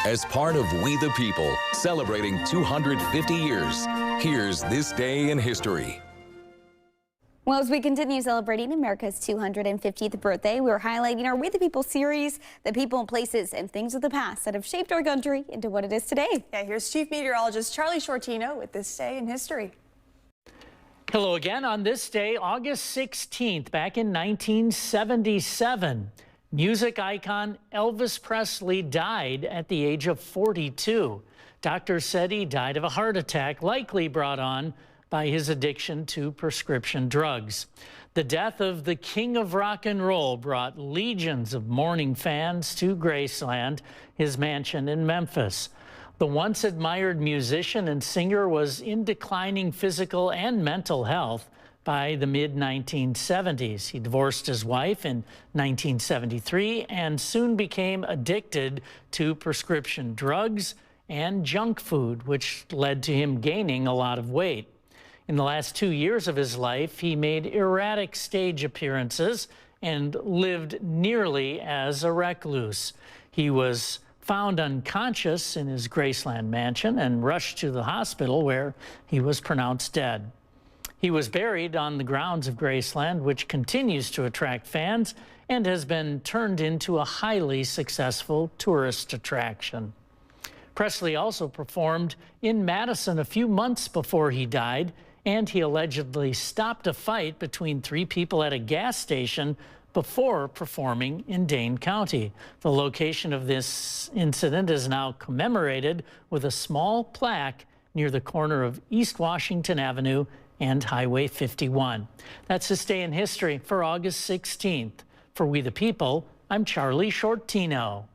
As part of We the People, celebrating 250 years, here's This Day in History. Well, as we continue celebrating America's 250th birthday, we're highlighting our We the People series, the people, places, and things of the past that have shaped our country into what it is today. Yeah, here's Chief Meteorologist Charlie Shortino with This Day in History. Hello again. On this day, August 16th, back in 1977, music icon Elvis Presley died at the age of 42. Doctors said he died of a heart attack, likely brought on by his addiction to prescription drugs. The death of the king of rock and roll brought legions of mourning fans to Graceland, his mansion in Memphis. The once admired musician and singer was in declining physical and mental health by the mid-1970s. He divorced his wife in 1973 and soon became addicted to prescription drugs and junk food, which led to him gaining a lot of weight. In the last 2 years of his life, he made erratic stage appearances and lived nearly as a recluse. He was found unconscious in his Graceland mansion and rushed to the hospital, where he was pronounced dead. He was buried on the grounds of Graceland, which continues to attract fans and has been turned into a highly successful tourist attraction. Presley also performed in Madison a few months before he died, and he allegedly stopped a fight between 3 people at a gas station before performing in Dane County. The location of this incident is now commemorated with a small plaque near the corner of East Washington Avenue and Highway 51. That's This Day in History for August 16th. For We the People, I'm Charlie Shortino.